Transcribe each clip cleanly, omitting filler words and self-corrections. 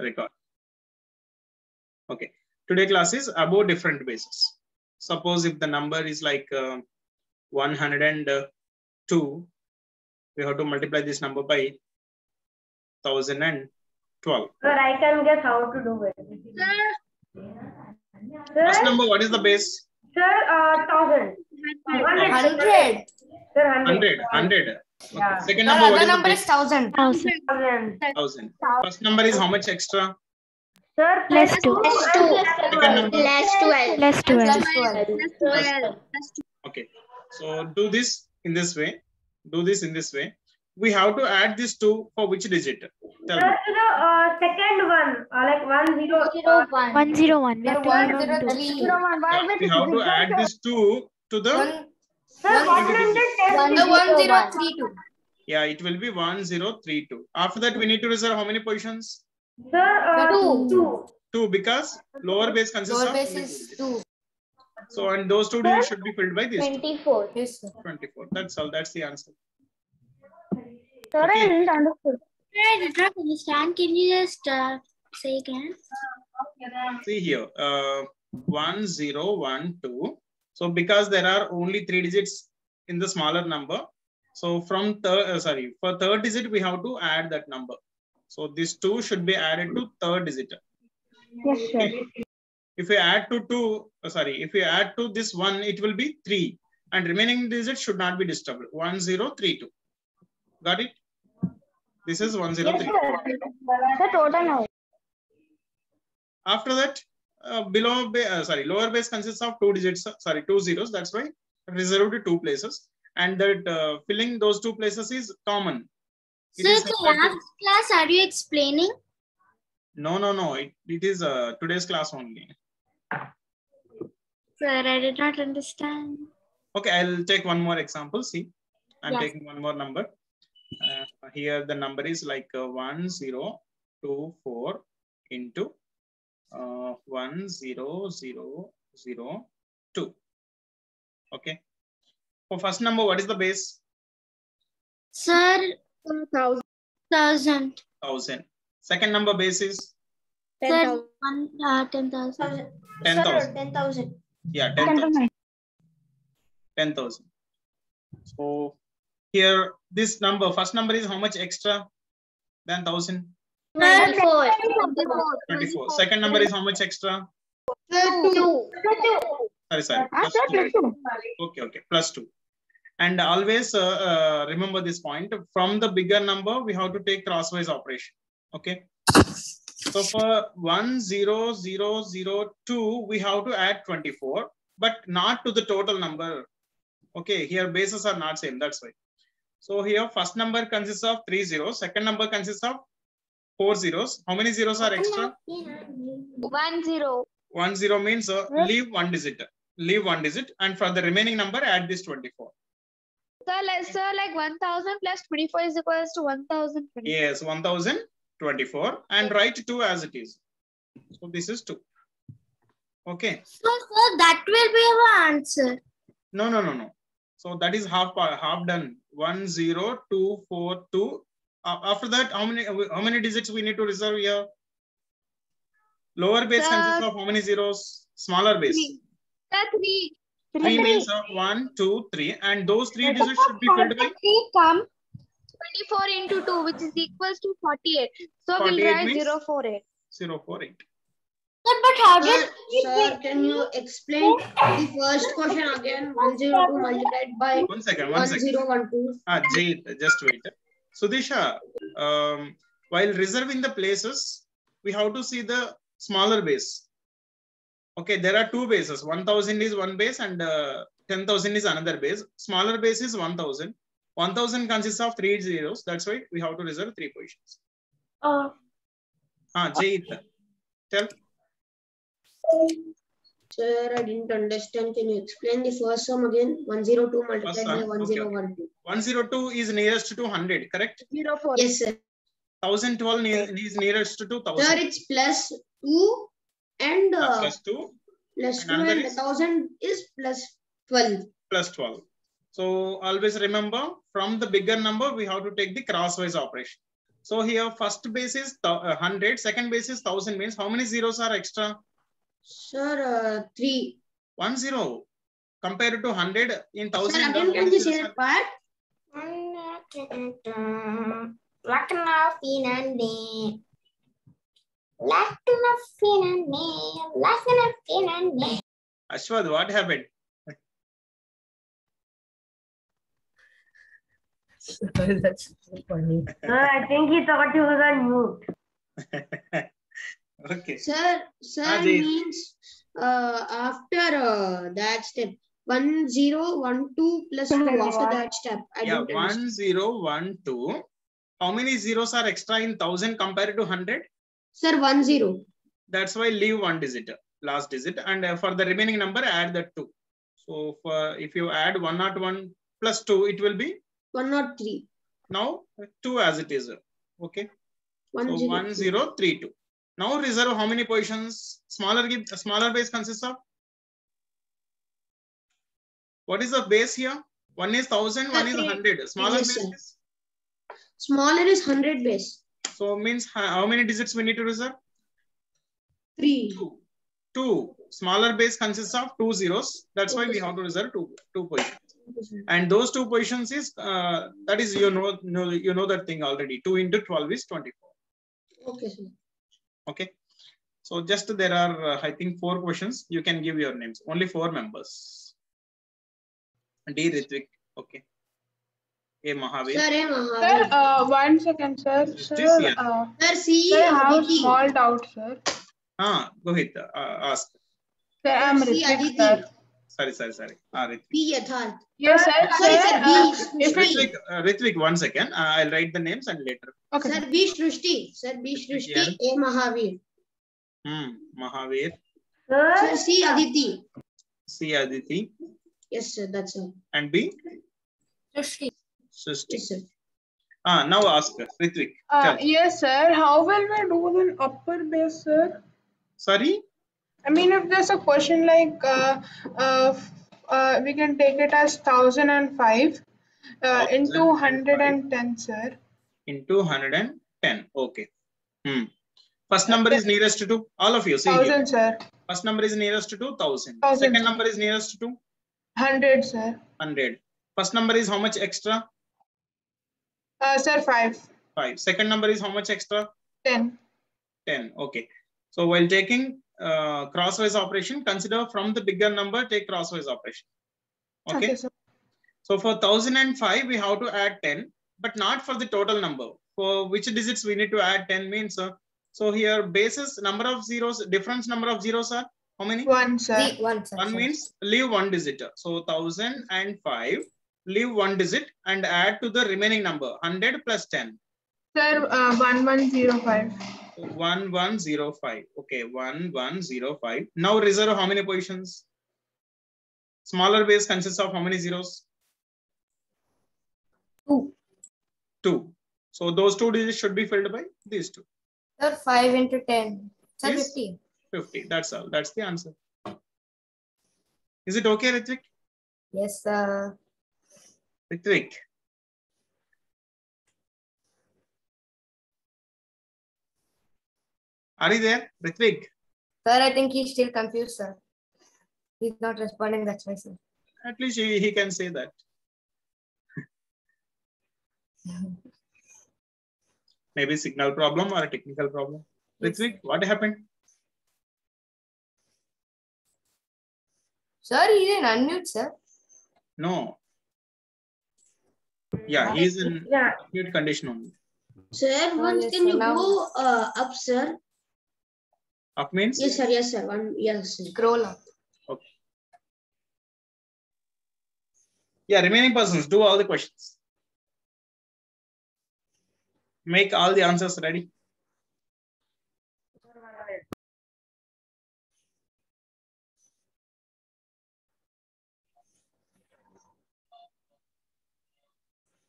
record. Okay. Today class is about different bases. Suppose if the number is like 102, we have to multiply this number by 1012. Sir, I can guess how to do it. First number, what is the base? Sir, 1000. 100. Sir, 100. 100. Okay. Yeah. Second The number, what other is the number base? is 1000. 1000. 1000. First number is how much extra? Sir, Plus 2. Second number? Plus 12. Plus 12. Okay. So do this in this way. Do this in this way. We have to add these two for which digit? Tell sir, me. to the second one, like 101. 101. We have to add on 2. 103. Yeah, we have to add these two to the. Sir, 1032. Yeah, it will be 1032. After that, we need to reserve how many positions? Sir, 2. 2, because lower base consists Lower of base is 2. So, and those two digits should be filled by this 24. Yes, sir. 24. That's all. That's the answer. Sir, I Okay. didn't understand. I did not understand. Can you just say again? See here, 1012. So, because there are only 3 digits in the smaller number, so from for third digit we have to add that number. So, this 2 should be added to third digit. Yes, sir. Okay. If we add to if we add to this 1, it will be 3, and remaining digit should not be disturbed. 1032. Got it? This is 1032. Sir, total now. After that, lower base consists of 2 digits, 2 zeros. That's why reserved to 2 places, and that filling those 2 places is common. It Sir, is the last class, are you explaining? No. It is today's class only. Sir, I did not understand. Okay, I'll take one more example. See, I'm Yes. taking one more number. Here the number is like 1024 into 10002. Okay. For first number, what is the base? Sir, 1000. 1000. Second number base is Sir, 10,000. 10,000. 10,000. Yeah, 10,000. 10,000. So here, this number, first number is how much extra than 1000? 24. 24. Second number is how much extra? 2. Sorry. Plus 2. Okay. Plus 2. And always remember this point. From the bigger number, we have to take crosswise operation. Okay. So for 10002, we have to add 24, but not to the total number. Okay. Here bases are not same. That's why. So here first number consists of 3 zeros. Second number consists of 4 zeros. How many zeros are extra? 10. 10 means leave one digit. Leave one digit, and for the remaining number, add this 24. Sir, like 1000 plus 24 is equals to 1024. Yes, 1024, and write 2 as it is. So this is 2. Okay. So, sir, that will be our answer. No. So that is half done. 10242. After that, how many digits we need to reserve here? Lower base consists of how many zeros? Smaller base. 3. 3 means 1, 2, 3, and those 3 digits should be filled by 3 come 24 into 2, which is equals to 48. So 48 we'll write means 048. 048. Sir, but how did Sir, can you explain the first question again? 102 multiplied by 1 second. 1012. Jay, just wait. Sudisha, while reserving the places, we have to see the smaller base. Okay, there are 2 bases. 1000 is one base and 10,000 is another base. Smaller base is 1000. 1000 consists of 3 zeros. That's why we have to reserve 3 positions. Jay, tell. Sir, I didn't understand. Can you explain the first sum again? 102 multiplied First by sum, 1012. 102 is nearest to 100, correct? 04. Yes, sir. 1012 is nearest to 1000. Sir, it's plus 2 and Plus 2. plus and 2 another and is? 1000 is plus 12. Plus 12. So always remember, from the bigger number, we have to take the crosswise operation. So here first base is 100, second base is 1000 means how many zeros are extra? Sir, 3. 1 0. Compared to 100 in 1000. Sir, again, can you say that part? Ashwad, what happened? That's so funny. I think he thought he was on mute. Okay. Sir, Jay. means after that step, 1 0 1 2 plus 2 after that step. I Yeah, don't 1 understand. 0 1 2. How many zeros are extra in 1000 compared to 100? Sir, 1 0. That's why leave one digit, last digit, and for the remaining number add that 2. So if you add 101 plus 2, it will be 103. now 2 as it is. Okay. 1 So 0. 1 0 3 2. Now reserve how many positions? Smaller base consists of. What is the base here? One is 1000, one is 100. Smaller Yes, base sir. is. Smaller is 100 base. So means how many digits we need to reserve? 3. 2. Smaller base consists of 2 zeros. That's why we have to reserve two positions. And those 2 positions is that is you know that thing already. 2 into 12 is 24. Okay, sir. Okay. So just there are I think 4 questions. You can give your names. Only 4 members. D Ritvik. Okay. A Mahavir. Sir, A Mahavir. Sir, 1 second, sir. Sir, Sir, C. Sir, I have a Aditi. small doubt, sir. Go ahead. Ask. Sir, I'm C. Ritvik, Aditi. sir. Sorry. Ritvik. B. Yatharth. Yes, sir. Sorry, sir. B. if Srushti. Ritvik, 1 second. I'll write the names and later. Okay, Sir, sir. B. Srushti. Sir, B. Srushti. Yeah. A. Mahavir. Mahavir. Sir, C. Aditi. C Aditi. Yes, sir. That's all. And B. Srushti. Srishti. Yes, sir. Now ask Ritvik. Tell. Yes, sir. How will we do the upper base, sir? Sorry. I mean, if there's a question like we can take it as 1005 into 110, sir. Into 110. Okay. First number is nearest to 2. All of you see 1000, here. sir. First number is nearest to 1000. 1000. Second number is nearest to 100, sir. 100. First number is how much extra? Sir, 5. 5. Second number is how much extra? 10. 10. Okay. So while taking crosswise operation, consider from the bigger number, take crosswise operation. Okay. Sir. So for 1005, we have to add 10, but not for the total number. For which digits we need to add 10 means. So here basis number of zeros, difference number of zeros are how many? 1, sir. 1, sir. 1 means leave 1 digit. So 1005, leave 1 digit and add to the remaining number 100 plus 10. Sir, 1105. 1105. Okay, 1105. Now reserve how many positions? Smaller base consists of how many zeros? 2. 2. So those 2 digits should be filled by these 2. Sir, 5 into 10. Sir, Yes. 50. 50. That's all. That's the answer. Is it okay, Ritvik? Yes, sir. Ritvik. Are you there, Ritvik? Sir, I think he's still confused, sir. He's not responding, that's why, sir. At least he can say that. Maybe signal problem or a technical problem. Yes. Ritvik, what happened? Sir, he didn't unmute, sir. No. Yeah, he's in mute condition only. Sir, once yes, can sir. you Now- go up, sir? Up means? Yes, sir. Yes, sir. Yes, sir. Scroll up. Okay. Yeah, remaining persons, do all the questions. Make all the answers ready.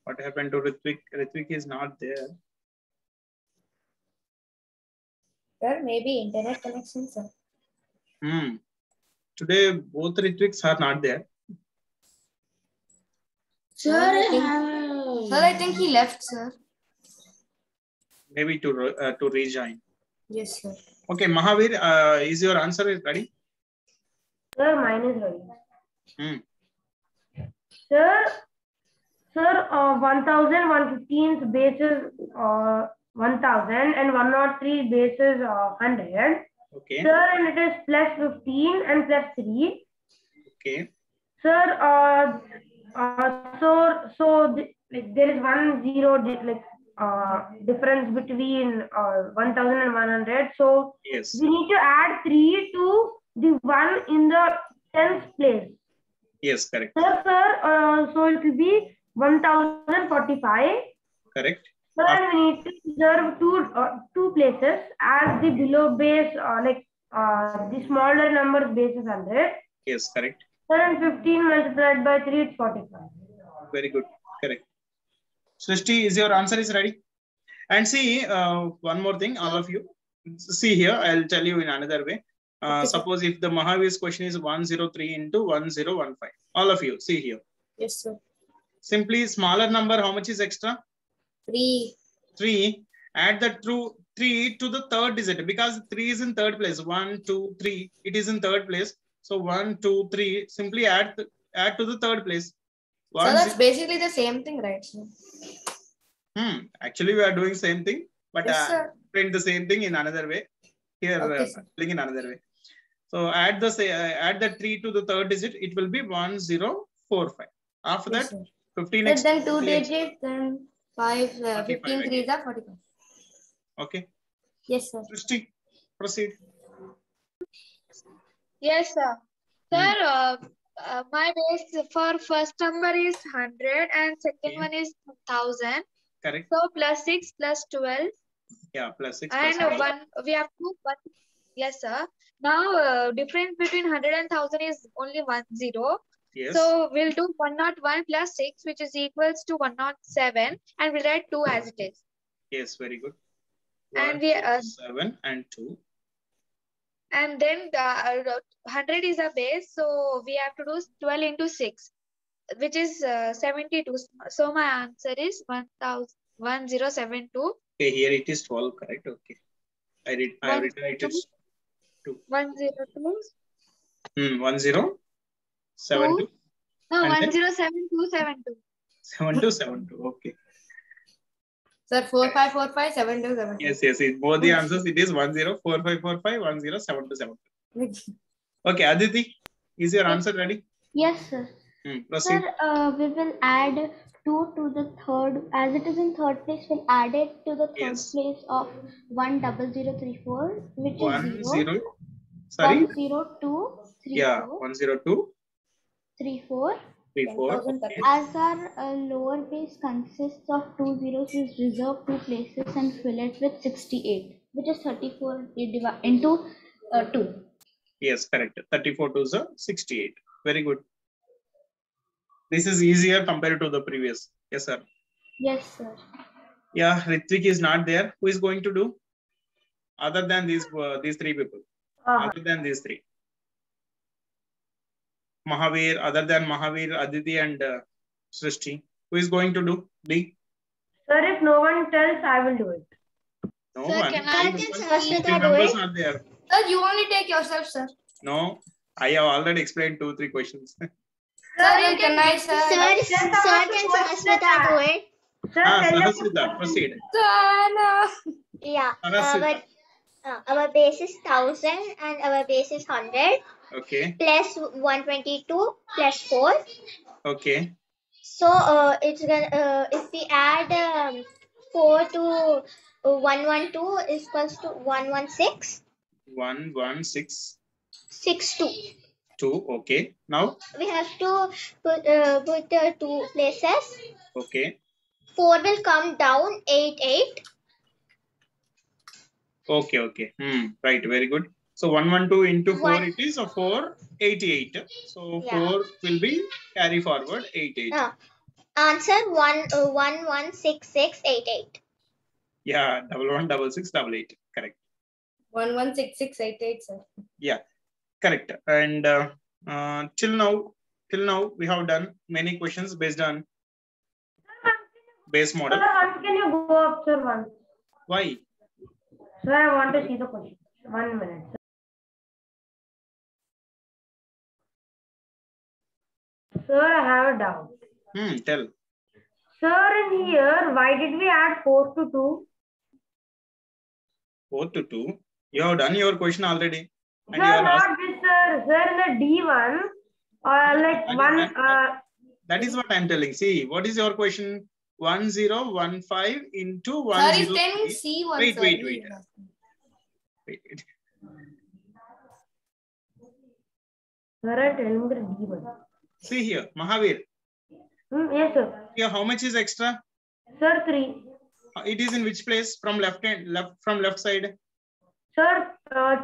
What happened to Ritvik? Ritvik is not there. Sir, maybe internet connection, sir. Today, both Ritviks are not there. Sir, Sir, I think he left, sir. maybe to rejoin. Yes, sir. Okay, Mahavir, is your answer ready? Sir, mine is ready. Hmm. Sir, 1,115's base is 1,000 and 103 base is 100. Okay. Sir, and it is plus 15 and plus 3. Okay. Sir, there is 1 0 difference between 1,000 and 100. So Yes. we need to add 3 to the 1 in the 10th place. Yes, correct. Sir, so it will be 1,045. Correct. Sir, and we need to reserve two places as the below base, the smaller number base is 100. Yes, correct. Sir, and 15 multiplied by 3 is 45. Very good. Correct. Srishti, is your answer is ready? And see, one more thing, all of you. See here, I'll tell you in another way. Suppose if the Mahavir's question is 103 into 1015. All of you, see here. Yes, sir. Simply smaller number, how much is extra? 3. 3. Add the 3 to the third digit because 3 is in third place. 1, 2, 3. It is in third place. So 1, 2, 3. Simply add to the third place. So that's basically the same thing, right, sir? Actually, we are doing same thing, but Yes, sir. print the same thing in another way. Here, Okay, in another way. So add the 3 to the third digit. It will be 1045. After Yes, that, sir. 15 So extra. then 2 digits, then 5, 15 again. 3s are 45. Okay. Yes, sir. Srishti, proceed. Yes, sir. Sir, my base for first number is 100 and second one is 1000. Correct. So plus 6 plus 12 Yeah, plus 6 and plus 1. We have to 1. Yes, sir. Now difference between 100 and 1000 is only 10. Yes. So we'll do 101 plus 6, which is equals to 107, and we'll write 2 as it is. Yes, very good. And 7 and 2. And then the 100 is a base, so we have to do 12 into 6, which is 72. So my answer is 1072. Okay, here it is 12, correct? Okay. I have written it is 2. 102. 1072. No, And then? 107272. 7272. Okay. Sir, 4545 7272. Yes. Both the answers, it is 104545 107272. Okay, Aditi, is your answer ready? Yes, sir. Proceed. Sir, we will add 2 to the third, as it is in third place, we'll add it to the third place of 10034, which is 0. Sorry? 10234. Yeah, 102. 34. 34. Okay. As our lower base consists of 2 zeros, we reserve 2 places and fill it with 68, which is 34 into 2. Yes, correct. 34 to 68. Very good. This is easier compared to the previous. Yes, sir. Yes, sir. Yeah, Ritvik is not there. Who is going to do? Other than these 3 people. Other than these 3. Mahavir, other than Mahavir, Aditi and Srishti. Who is going to do? D? Sir, if no one tells, I will do it. No Sir, one. can I Members are there. Sir, you only take yourself, sir. No, I have already explained 2-3 questions. Sir, can I, sir? Sir, can Saraswita do it? Sir, Sahasrita, proceed. Sir, no. Yeah. Saraswita. Our base is 1000 and our base is 100. Okay. Plus 122 plus 4. Okay. So it's gonna if we add 4 to 112 is equals to 116. 116. 62. 2. Okay. Now. We have to put 2 places. Okay. 4 will come down. 8. Okay. Right. Very good. So 112 into 4 it is a 488. So 4 will be carry forward 88. Answer 116688. Yeah, 116688. Correct. 116688, sir. Yeah, correct. And till now we have done many questions based on base model. Sir, once can you go up, sir, once? Why? Sir, I want to see the question. 1 minute. Sir, I have a doubt. Tell. Sir, in here, why did we add 4 to 2? 4 to 2. You have done your question already. And Sir, you are not this, sir. Sir, in the D1, that is what I'm telling. See, what is your question? 1015 into Sir is 103. telling C1. Wait, sir. wait. Sir, I'm telling the D1. See here, Mahavir. Yes, sir. Here, how much is extra? Sir, 3. It is in which place? From left side? Sir, third.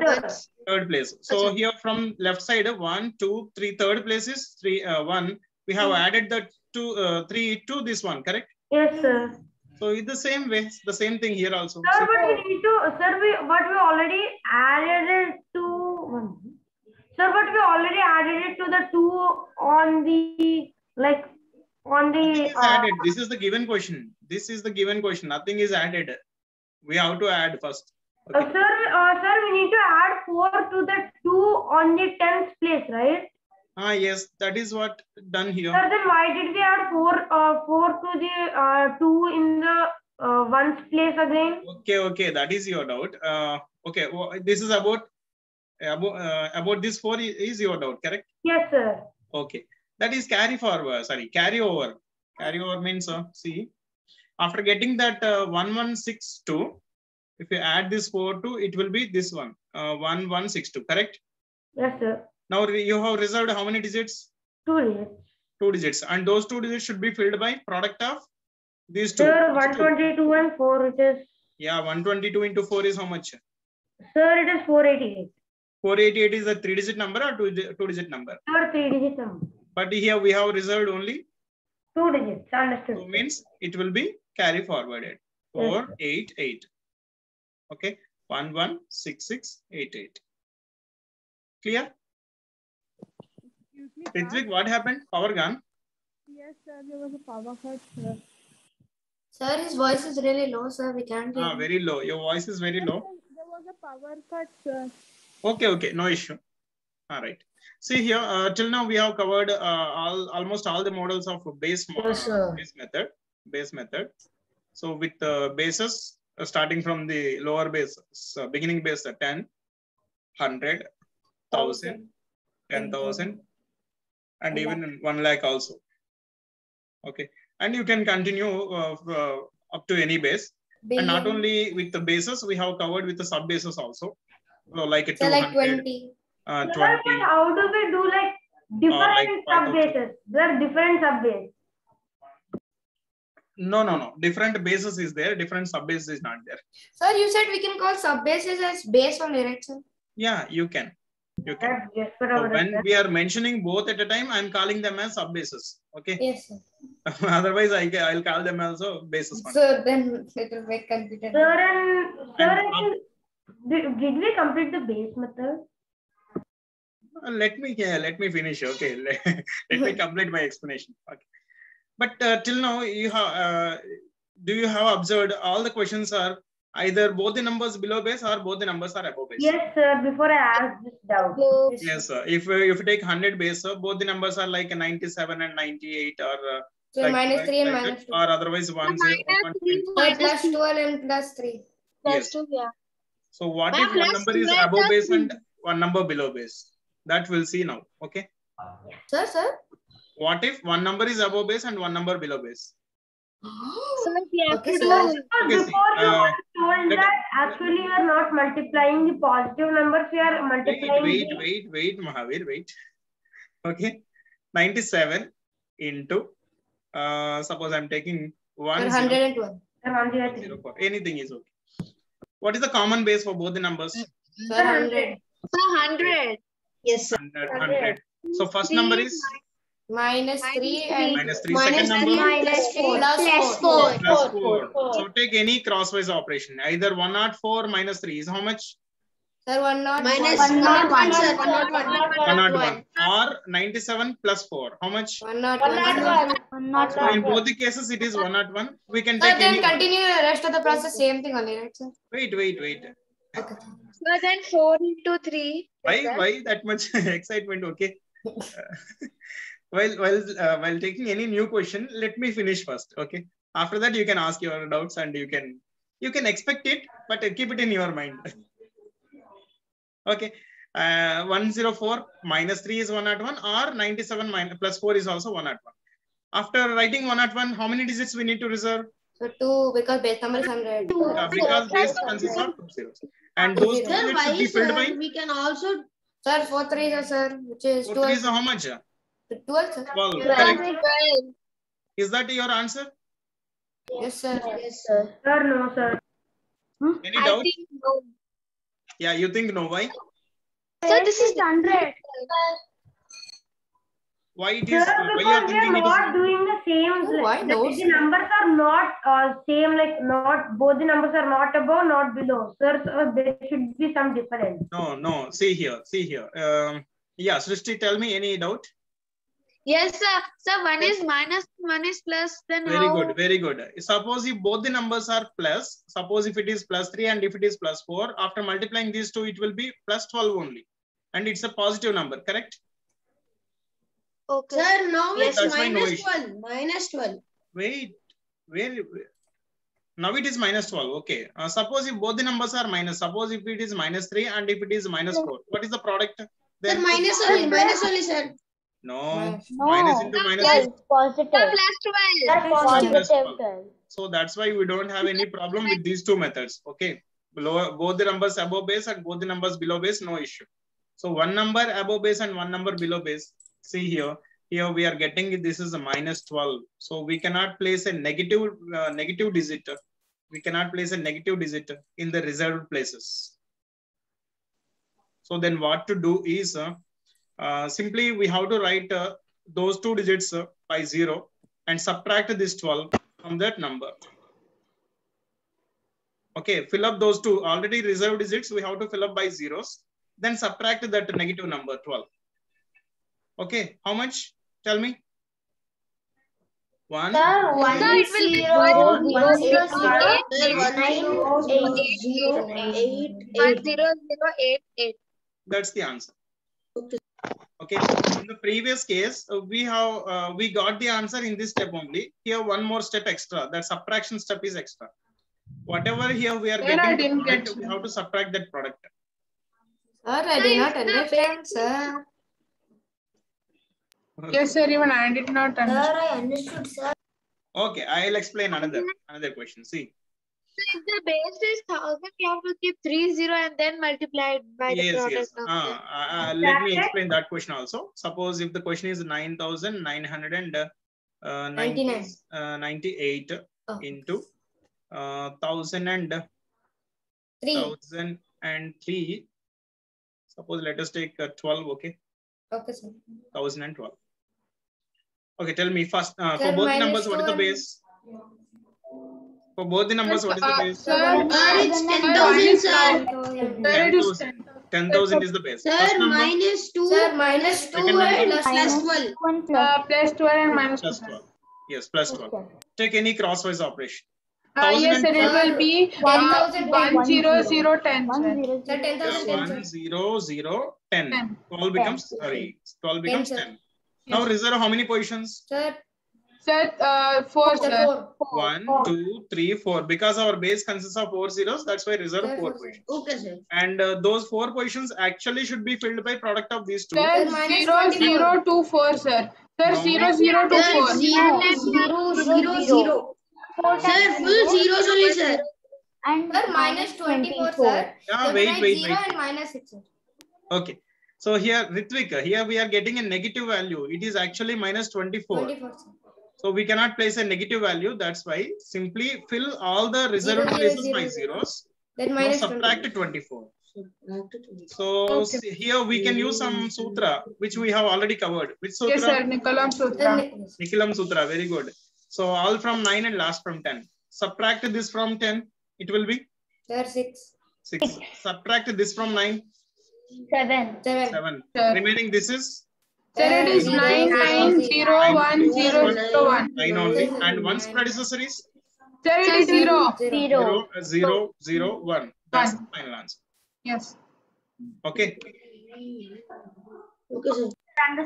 Third place. So here from left side, 1, 2, 3. Third place is 1. We have added the 3 to this one, correct? Yes, sir. So in the same way, the same thing here also. Sir, but we need to, sir, but we already added it to 1. Sir, but we already added it to the 2 on the, like, on the... added. This is the given question. This is the given question. Nothing is added. We have to add first. Okay. Sir, we need to add 4 to the 2 on the 10th place, right? Yes, that is what done here. Sir, then why did we add 4 to the 2 in the 1's place again? Okay, that is your doubt. Okay, this is about this 4 is your doubt, correct? Yes, sir. Okay, that is carry forward. Sorry, carry over. Carry over means see, after getting that 1162, if you add this 4 to, it will be this one 1162, correct? Yes, sir. Now you have reserved how many digits? 2 digits. 2 digits, and those 2 digits should be filled by product of these two. Sir, 122 and 4, which is... Yeah, 122 into 4 is how much? Sir, it is 488. 488 is a 3-digit number or 2-digit number? Sir, 3-digit number. But here we have reserved only 2 digits. Understood. So means it will be carry forwarded. 488. Okay, 116688. Clear? Ritvik, what happened? Power gone? Yes, sir, there was a power cut, sir. Sir, his voice is really low, sir. We can't hear him. Very low. Your voice is very low. There was a power cut, sir. Okay, no issue. All right. See here, till now we have covered almost all the models of base method. So with the bases starting from the lower base, beginning base 10, 100, 1000, 10,000, and even 1 lakh also. Okay, and you can continue up to any base. And not only with the bases, we have covered with the sub bases also. So like a 200, like 20. 20. Sir, How do we do like different sub bases? There are different sub bases. No. Different bases is there. Different sub bases is not there. Sir, you said we can call sub bases as base only, right, sir? Yeah, you can. Yes, So when we are mentioning both at a time, I'm calling them as sub bases. Okay. Yes, sir. Otherwise, I'll call them also bases. So then it will make confusion. Sir, did we complete the base method? Let me finish. Okay, let me complete my explanation. Okay, but till now you have do you have observed all the questions are either both the numbers below base or both the numbers are above base? Yes, sir. Before I ask this doubt. Yes, sir. If you take 100 base, so both the numbers are like 97 and 98, or so like, minus 3 and like minus 2. or otherwise 1 0. So plus 12 and plus 3. Yes. 2, yeah. So what if one number is above base and one number below base? That we'll see now. Okay. Sir? What if one number is above base and one number below base? Sir, we have to do. Before you told that actually you are not multiplying the positive numbers, you are multiplying. Wait, Mahavir, wait. Okay. 97 into suppose I'm taking 112. 104. Anything is okay. What is the common base for both the numbers? Sir, 100. Sir, 100. Yes, sir. 100. So first number is Minus 3 and minus 3. Second number Minus 3 plus 4. plus 4. So take any crosswise operation. Either 104 minus 3 is how much? Sir, 101. Minus 101, sir. 101. Or 97 plus 4. How much? 101. So in both the cases, it is 101. We can Sir, take then any. continue the rest of the process. Same thing only, right, sir? Wait. Okay. So then 4 into 3. Why that much excitement? Okay. While taking any new question, let me finish first. Okay. After that, you can ask your doubts and you can expect it, but keep it in your mind. Okay. 104 minus 3 is 101, or 97 plus 4 is also 101. After writing 101, how many digits we need to reserve? So 2, because base number is 100. Because base consists of 2 zeros. And those 2 digits should be filled by? We can also. Sir, 4 3s, sir, which is 4 12. 3 is how much? 12, sir. 12. Correct. Is that your answer? Yes, sir. Yes, sir. Sir, no, sir. Any I doubt? think no. Yeah, you think no. Why? So this is 100. Why it is? Sir, Why you because are we thinking are it not is? doing the same. Oh, why no, The sir? numbers are not same. Like not both the numbers are not above, not below. Sir, there should be some difference. No. See here. Yeah, Srishti, tell me any doubt? yes, sir. So 1 is minus, 1 is plus. Then Very good. Suppose if both the numbers are plus, suppose if it is plus 3 and if it is plus 4, after multiplying these two, it will be plus 12 only. And it's a positive number, correct? Okay. Sir, now Yes, it's that's why no minus issue. 12. Minus 12. Wait, where? Now it is minus 12. Okay. Suppose if both the numbers are minus, suppose if it is minus 3 and if it is minus 4, what is the product? Sir, Then minus only, sir. no, No, minus into minus plus- is positive. Plus 12. minus Positive 12. 12. So that's why we don't have any problem with these two methods. Okay. Below, both the numbers above base and both the numbers below base, no issue. So one number above base and one number below base. See here. Here we are getting this is a minus 12. So we cannot place a negative digit. We cannot place a negative digit in the reserved places. So then what to do is simply we have to write those 2 digits by 0 and subtract this 12 from that number. Okay, fill up those 2 already reserved digits. We have to fill up by zeros. Then subtract that negative number 12. Okay, how much? Tell me. 1. Sir, 1 So it will be 1088. That's the answer. Okay. In the previous case, we got the answer in this step only. Here, one more step extra. That subtraction step is extra. Whatever here we are Then I getting, didn't product, get we have to subtract that product. Sir, I did not understand, sir. Yes, sir. Even I did not understand. I understood, sir. Okay, I'll explain another question. See. So if the base is 1000, you have to keep 30 and then multiply it by the product. Yes. of Let me explain that question also. Suppose if the question is 9,998 into 1003. Suppose let us take 12. Okay. Okay, sir. 1012. Okay, tell me first. For Sir, both the numbers, minus what is the 2 base? For both the numbers, what is the base? Sir, it's 10,000, sir. 10,000 is the base. First Sir, number, minus 2. Sir, minus 2 Second number? and plus Plus 1. 12. One plus. plus 12 and minus plus 12. 12. Yes, plus 12. Take any crosswise operation. Yes, sir. It 1012. will be 10,000. 1 0 0 10. 1 Sir. 0 Sir, 10,000. 1, 0, 0, 10. 10. 12 becomes, sorry, 12 becomes 10, sir. 10. Now reserve how many positions? Sir, Sir, 4, sir. 4. 1, 2, 3, 4. Because our base consists of 4 zeros, that's why reserve Sir, 4 sir. positions. Okay, sir. And those 4 positions actually should be filled by product of these two. Sir, minus 0 24. 0 2 4, sir. Sir, No. 0 0 2 Sir, 4. 0 0 0. Sir, full zeros only, sir. And Sir, minus 24, sir. Yeah, Then wait. write 0 and minus 6, sir. Okay. So here, Ritvik, here we are getting a negative value. It is actually minus 24. 24, sir. So we cannot place a negative value. That's why simply fill all the reserved 0, 0, places 0, by 0. zeros. Then Now minus subtract 24. So here we can use some sutra, which we have already covered. Which sutra? Yes, sir. Nicolam Sutra. Nikilam Sutra. Very good. So all from 9 and last from 10. Subtract this from 10. It will be Sir, 6. 6. Subtract this from 9. 7. 7. Sir. Remaining this is Sir, it is 9901001. 9 only. And one's predecessor is Sir, it is 0. 0. 0, 0, 1. That's the final answer. Yes. Okay. Okay, sir.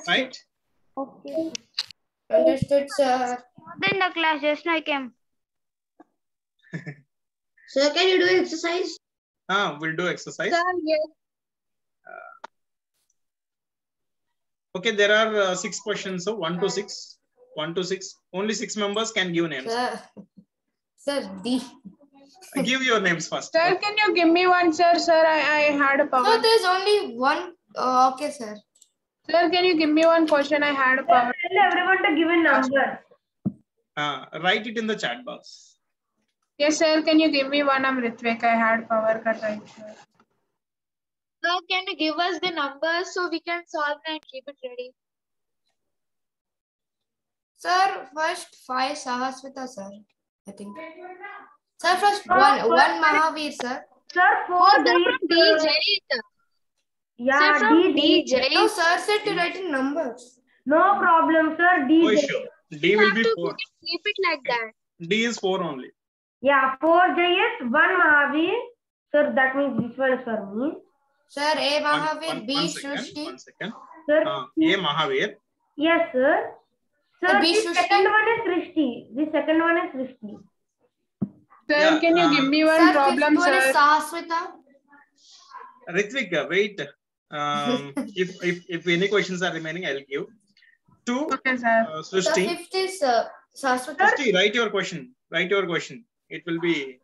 Right? Okay. Understood, sir. Then the class just I came. Sir, can you do exercise? We'll do exercise. Sir, yes. Okay, there are 6 questions. So 1 to 6. 1 to 6. Only 6 members can give names. Sir, D. Give your names first. Sir, can you give me one, sir? Sir, I had a power. No, there's only one. Okay, sir. Sir, can you give me one question? I had a power. Tell everyone to give a number. Write it in the chat box. Yes, sir. Can you give me one? I'm Ritvik. I had power cut right here. Sir, can you give us the numbers so we can solve and keep it ready? Sir, first 5 Sahaswita, sir. I think. Sir, first one Mahavir, sir. Sir, 4 Sir, days. from DJ. Yeah, Sir, from D. DJ. No, sir said to write in numbers. No problem, sir. D. No issue. D will be 4. Keep it like that. D is 4 only. Yeah, 4 JS, 1 Mahavir. Sir, that means this one is for me. Sir, A Mahavir, B One second. Srushti. 1 second. Sir, A Mahavir. yes, sir. Sir, B. the Srushti. second one is Srishti. The second one is Srishti. Sir, Yeah, can you give me one Sir, problem, fifth one is sir? Sahaswita. Ritvik, wait. If any questions are remaining, I'll give. 2. Okay, sir. Sir, Srishti. fifth is Sahaswita. Srishti, write your question. Write your question. It will be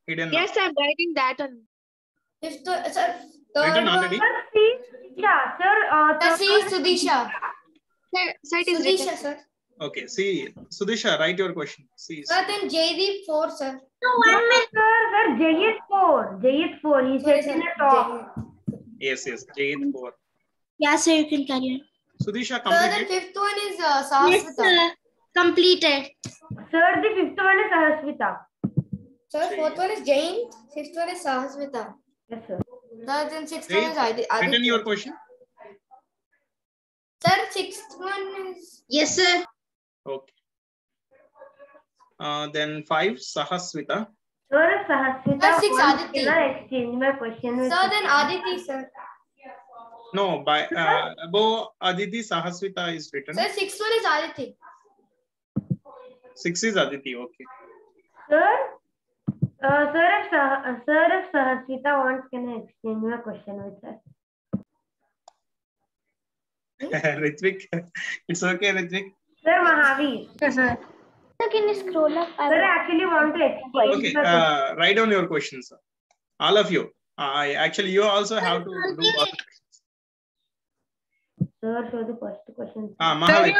hidden now. Yes, I'm writing that on. Fifth one, sir, Written third already? one. Sir, C. Yeah, sir. Sir, C is Sudisha. Sir, it is Sudisha, written. sir. Okay, see. Sudisha, write your question. See. Sir, then Jaydeep 4, sir. One minute, sir. Sir, J is 4. J is 4. He Sorry, said in sir. the top. Yes. Jade 4. Yeah, sir, you can carry on. Sudisha, Sir, then completed. fifth one is Sahaswita. Completed. Sir, the fifth one is Sahaswita. Sir, fourth one is Jain. Fifth one is Sahaswita. Yes, sir. Sir, then sixth one is Jade, written Aditya. your question. Sir, sixth one is... Yes, sir. Okay. Then 5, Sahaswita. Sir, Sahaswita. Sir, 6 once Aditi. Can I exchange my question with Sir, then Aditi, sir. No, by above Aditi, Sahaswita is written. Sir, sixth one is Aditi. 6 is Aditi. Okay. Sir? Sir, if Sahaswita wants, can I exchange my question with her? Ritvik, it's okay, Ritvik. Sir, Mahavir. Yes, sir. Sir, can you scroll up? Sir, I actually want to exchange Okay, my question. write down your questions, sir. All of you. You also have to do all the questions. Sir, show the first question. Sir, Mahavir,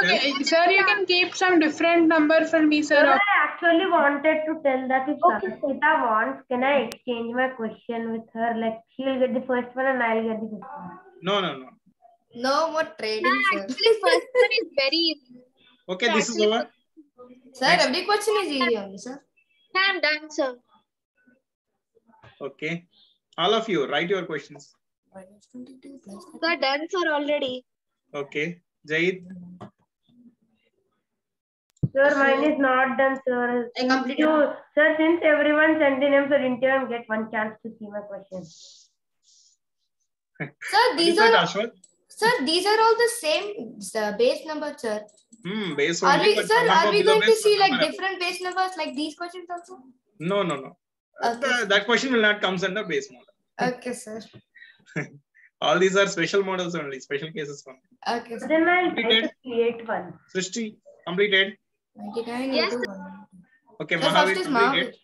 sir, you can keep some different number for me, Sir, sir. I actually wanted to tell that if Okay, Sahaswita wants, can I exchange my question with her? Like, she'll get the first one and I'll get the fifth one. no. No more trading, sir. Actually, first one is very easy. Okay, this is over. Sir, every question is easy only, sir. I'm done, sir. Okay. All of you, write your questions. Sir, done, sir, already. Okay. Jayid, Sir, mine is not done, sir. I completed. Sir, since everyone sent the names, sir, didn't even get one chance to see my question. Sir, these What is that, are Ashwath? all the same base numbers, sir. Base Are only, we, but sir, some are number we below going to base, see some like number above. different base numbers like these questions also? No. Okay. That question will not come under base model. Okay, sir. All these are special models only, special cases only. Okay, sir. Then I'll try to Completed. create one. Srishti, completed. 99 Yes, into 1. Okay, Sir, Mahavir, first is Mahavir. completed.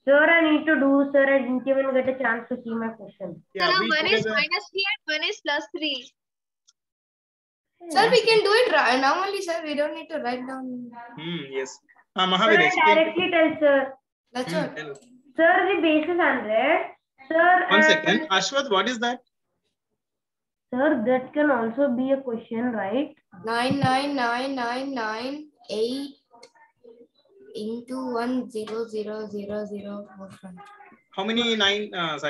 Sir, I need to do, sir. I didn't even get a chance to see my question. Yeah, Sir, we one is together. -3 and one is +3. Sir, we can do it now only, sir. We don't need to write down. Yes. Sir, Mahavir, I explain. directly tell, sir. That's all. Tell. Sir, the base is 100. Sir, 1 second. Ashwath, what is that? Sir, that can also be a question, right? 99998 into 10000 400. How many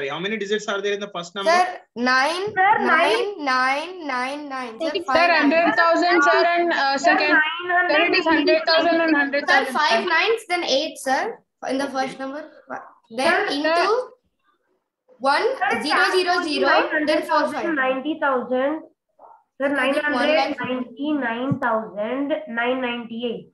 how many digits are there in the first number? Sir, 9, Sir, 9, 9, 9, 9. Sir, Sir, 5 nines. 100,000, sir, and second. Sir, it is 100,000 and Sir, 100,000. 5 nines, then 8, sir, in the first number. Then into Sir. 1, 0, 0, 0, then 4, 5. 90,000. Sir, I think 999,998.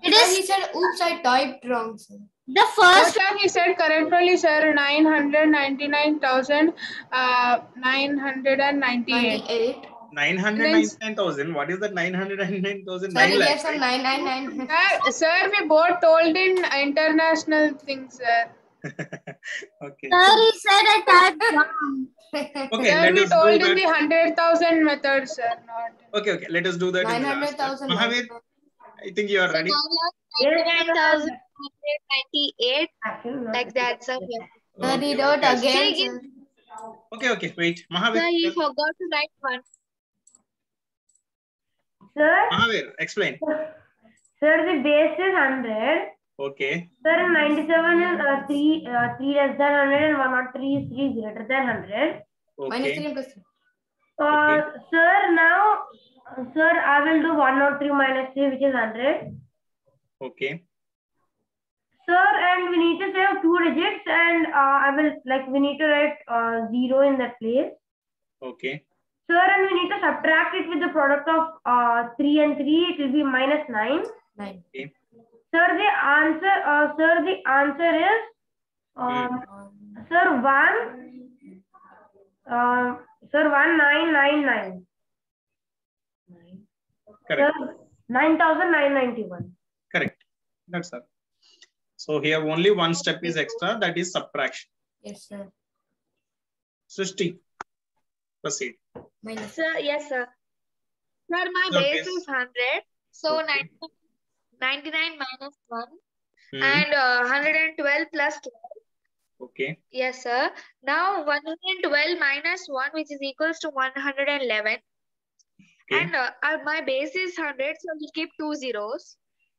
It Sir, is he said, oops, I typed wrong, sir. the First first. time he said correctly, sir, 999,998. 98. 999,000. What is that 999,000? Sir, 9 he lakhs, said right? 999. Sir, we both told in international things, sir. Okay. Sir, he said I typed wrong. Okay, Sir, let we us do told in that. the 100,000 method, sir. Not. Okay, let us do that in the last step. 900,000. Mahavir, I think you are ready. 999,998, like that, sir. Sir, he Okay, wrote okay. again, Say sir. Okay, wait. Mahavir, Sir, he forgot to write one. Sir, Mahavir, explain. sir, the base is 100. Okay, Sir, 97 is 3 less than 100 and 103 is 3 greater than 100. Minus okay, 3 plus 3. Okay. Sir, now, sir, I will do 103 minus 3, which is 100. okay, Sir, and we need to save 2 digits, and we need to write 0 in that place. okay, Sir, and we need to subtract it with the product of 3 and 3. It will be minus 9. 9. okay. Sir, the answer is sir 1999. Correct, Sir, 9,991. correct. That's all. So here only one step is extra, that is subtraction. Yes, sir. Srishti, proceed. Minus. Sir, yes, sir. Sir, my Sir, base base. is 100. So Okay. 99 minus 1 Hmm. and 112 plus 12. Okay, Yes, sir. Now 112 minus 1, which is equals to 111. okay, And my base is 100, so we keep 2 zeros.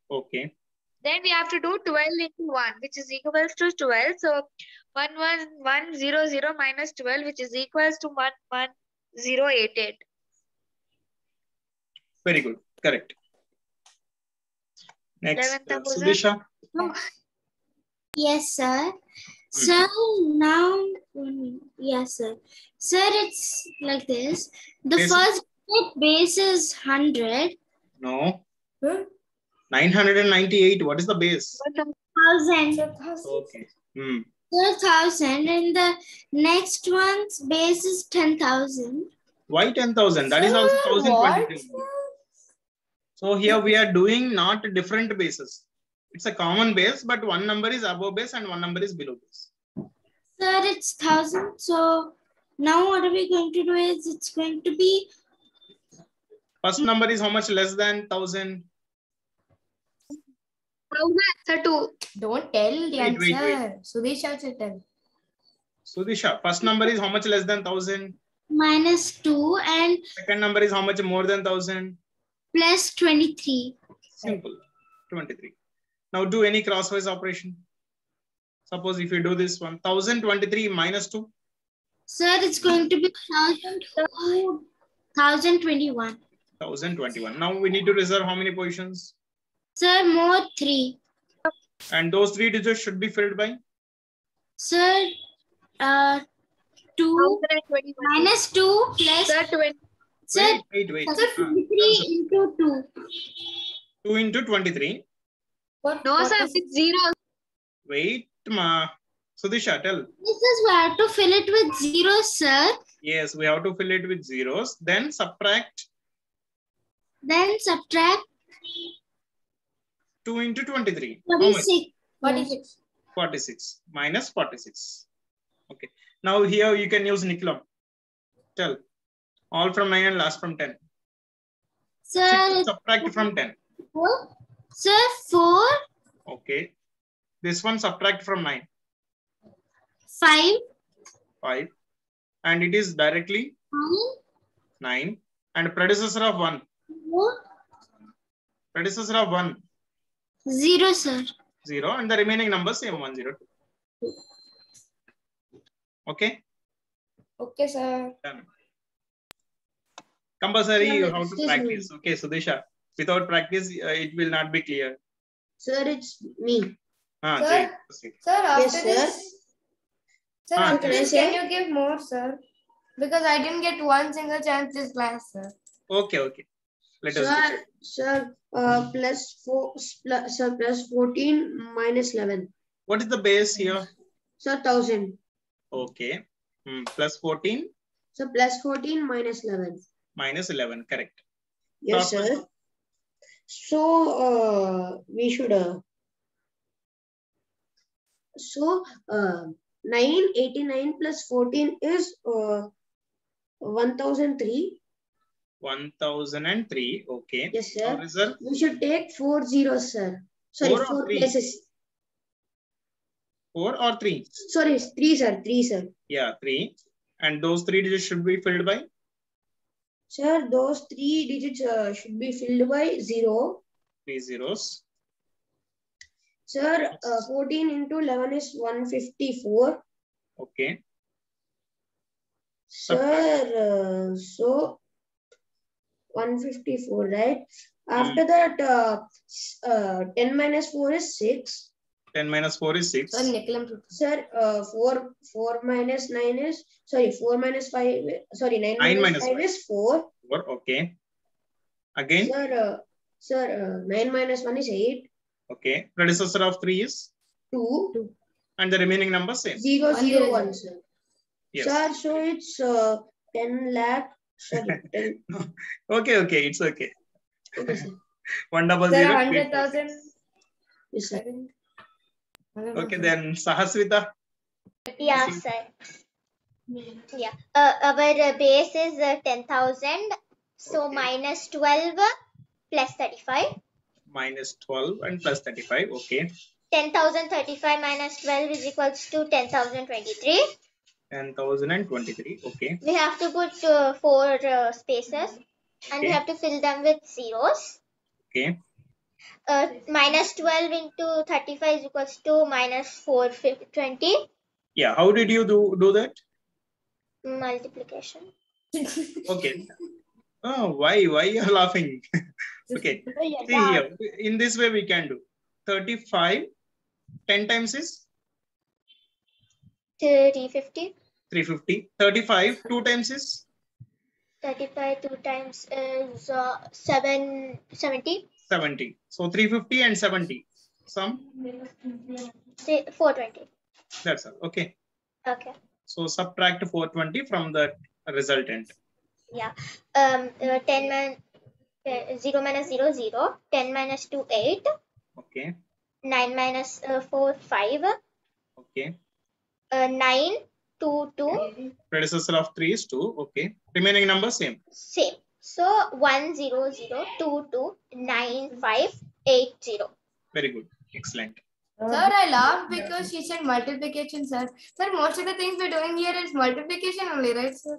okay, Then we have to do 12 into 1, which is equals to 12. So 11100 minus 12, which is equals to 11088. very good, correct. Next, 11,000. Sudisha. Yes, sir. So now, yes, sir. Sir, it's like this. The Base- first base is 100. No, Huh? 998. What is the base? 1,000. Okay. Hmm. 1,000. And the next one's base is 10,000. Why 10,000? That is also Sir, 1,023. So here we are doing not different bases. It's a common base, but one number is above base and one number is below base. Sir, it's 1,000. So now what are we going to do is it's going to be First number is how much less than 1,000? 1,000, sir, 2. Don't tell the Wait, wait, answer. Sudisha should tell. Sudisha, first number is how much less than 1,000? minus 2 and Second number is how much more than 1,000? plus 23. Simple, 23. Now do any crosswise operation. Suppose if you do this one, 1,023 minus 2. Sir, it's going to be 1,021. 1,021. Now we need to reserve how many positions? Sir, more 3. And those 3 digits should be filled by? Sir, 2 1,021. minus 2 plus Sir, 20. sir, Wait. sir, 23 into 2. 2 into 23. No, sir, with 0. Wait, ma. Sudisha, tell. This is where to fill it with 0, sir. Yes, we have to fill it with zeros. Then subtract Then subtract 2 into 23. How much? 46. 46. 46 minus 46. Okay. Now here you can use Nicolam. Tell. All from 9 and last from 10. Sir, Subtract from 10. 4. Sir, 4, Okay. This one subtract from 9. 5, 5. And it is directly 9. And predecessor of 1. 4, Predecessor of 1. 0, sir. 0. And the remaining numbers same 1, 0, 2. Okay. Okay, sir. Done. Compulsory, Sir, you have to excuse practice. Okay, Sudesha. Without practice, it will not be clear. Sir, it's me. Sir? Jay, proceed. Sir, after Yes, sir. this, sir, Ah, after can I this, say? can you give more, sir? Because I didn't get one single chance this class, sir. Okay, okay. Let us do. Sir, plus 14 minus 11. What is the base here? Sir, 1000. Okay. Plus 14 So plus 14 minus 11. minus 11. Correct. Yes, Start sir. So we should 989 plus 14 is 1003. 1003. Okay. Yes, Now sir. reserve We should take 4 zeros, sir. Sorry, 4 or 4 3? places. 4 or 3? Sorry, 3, sir. 3, sir. Yeah, 3. And those 3 digits should be filled by? Sir, those 3 digits should be filled by 0. 3 zeros. Sir, 14 into 11 is 154. Okay. Sir, so 154, right? After that, 10 minus 4 is 6. 10 minus 4 is 6. Sir, 4 minus 9 is, sorry, 4 minus 5, sorry, 9 minus 5 is 4. 4, okay. Again? Sir, 9 minus 1 is 8. Okay. Predecessor of 3 is? 2. And the remaining number same? 0, 0, 1, sir. Yes. Sir, so it's 10 lakh, sorry, 10. Okay, okay. It's okay. Okay, sir. 100. Sir, 100,000. Yes, sir. Okay, then Sahaswita. Yeah, sir. Yeah. Our base is 10,000. So Okay. minus 12 plus 35. Minus 12 and plus 35. Okay. 10,035 minus 12 is equals to 10,023. 10,023. Okay. We have to put 4 spaces and we Okay. have to fill them with zeros. Okay. Minus 12 into 35 is equals to minus 420. Yeah. How did you do that? Multiplication. Okay. Oh, why you are laughing? Okay. See here. In this way we can do. 35. 10 times is? 350. 350. 35. 2 times is? 35 2 times is 770. 70. So 350 and 70. Sum? 420. That's all. Okay. Okay. So subtract 420 from the resultant. Yeah. 0 minus 0, 0. 10 minus 2, 8. Okay. 9 minus 4, 5. Okay. 9, 2, 2. Predecessor of 3 is 2. Okay. Remaining number same. Same. So 1, 0, 0, 2, 2, 9, 5, 8, 0. Very good. Excellent. Sir, I laughed because she said multiplication, sir. Sir, most of the things we're doing here is multiplication only, right, sir?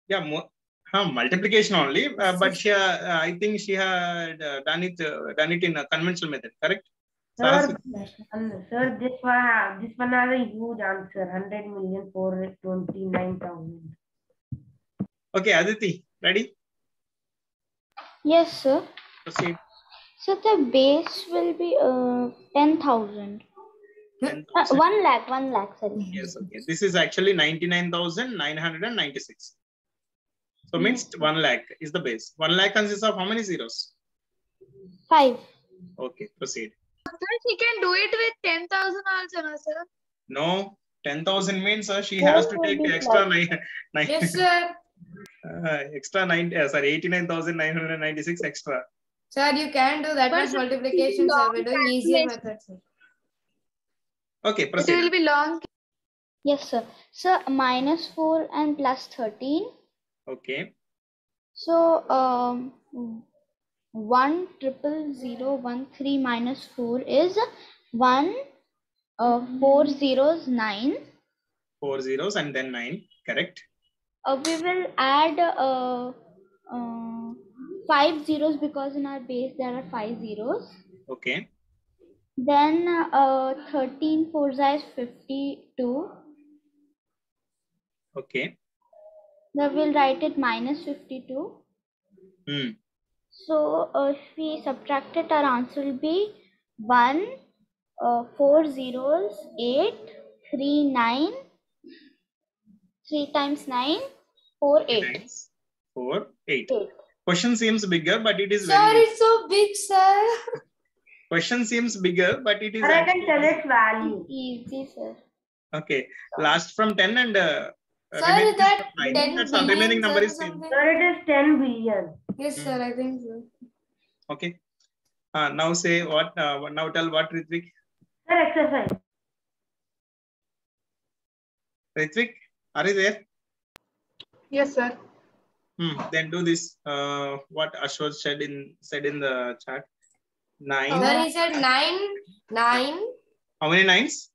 Yeah, multiplication only, but she, I think she had done it in a conventional method, correct? Sir, sir, this one has a huge answer, 100,429,000. Okay, Aditi, ready? Yes, sir. Proceed. So the base will be 10,000. 10,000. 1 lakh, sorry. Yes, okay. This is actually 99,996. So means 1 lakh is the base. 1 lakh consists of how many zeros? 5. Okay, proceed. She can do it with 10,000 also, no, sir? No, 10,000 means she has to take extra Yes, sir. extra 89,996 extra. Sir, you can do that But much multiplication, sir. We're doing easier methods, sir. Okay, It proceed. will be long. Yes, sir. So minus 4 and plus 13. Okay. So 1,000,013 minus 4 is 1 4 zeros 9. 4 zeros and then 9. Correct. We will add 5 zeros because in our base there are 5 zeros. Okay. Then 13 4 is 52. Okay. Then we'll write it minus 52. So if we subtract it, our answer will be 1, 4 zeros, 8, 3, 9, 3 times 9, 4, 8. 4, 8. Question seems bigger, but it is Sir, very it's so big, sir. Question seems bigger, but it is I can actually tell its value. Easy, sir. okay. Last from 10 and Sir, remaining that is 9. 10 That's all. Remaining billion number or is same. something. Sir, it is 10 billion. Yes, sir, I think so. Okay. Now say what? Now tell what, Ritvik. Sir, exercise. Ritvik, are you there? Yes, sir. Then do this. What Ashok said in the chat. 9. Sir, he said 9, 9. How many 9s?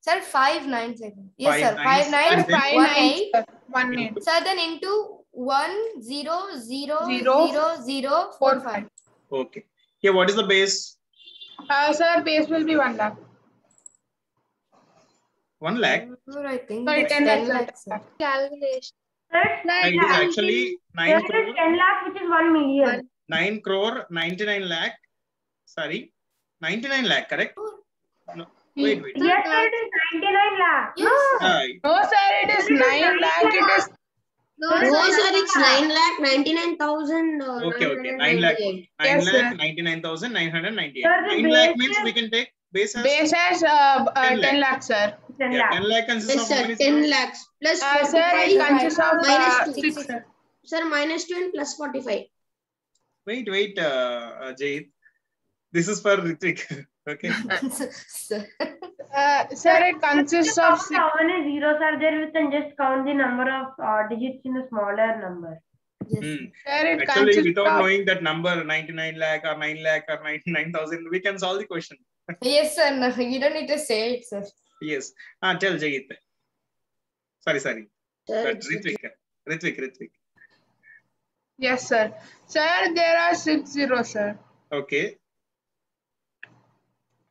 Sir, 5 9s, I think. Yes, 5 sir. 5 9s. 9s, Sir, 5 1 9, 8. sir. 1 8. Sir, then into 1 0 0 Zero, 0 0 4 5. Okay. Here, what is the base? Sir, base will be 1 lakh. 1 lakh. Sir, I think Sorry, that's 10 10 lakhs. lakhs. Sir. Calculation. Sir, It is actually 9 Sir, it crore, is 10 lakhs, which is 1 million. 9 crore 99 lakh. Sorry, 99 lakh. Correct? No. Wait. Yes, sir, it is 99 lakhs. Yes. No, sir, it is 9 lakh. It is. No, No, sir. sir, it's 9,99,000. Okay. 9 lakh. 9 Yes, lakh sir. 99,998. Sir, the 9 lakh base means is- we can take base as Base as 10 10 lakh, sir. 10 yeah, lakhs. 10 lakh consists Yes, of how sir, many 10 zeros? lakhs plus Sir, it 45. consists of minus 2. 6, sir. Sir, minus 2 and plus 45. Wait, Jayit. This is for Ritvik. Okay. Sir. Sir, it consists of 6. How many zeros are there? We can just count the number of digits in a smaller number. Yes. Sir, it Actually, consists without of. knowing that number, 99 lakh or 9 lakh or 99,000, we can solve the question. Yes, sir. No, you don't need to say it, sir. Yes. Tell Jayit. Sorry. Sir, That's Ritvik. Yes, sir. Sir, there are 6 zeros, sir. Okay.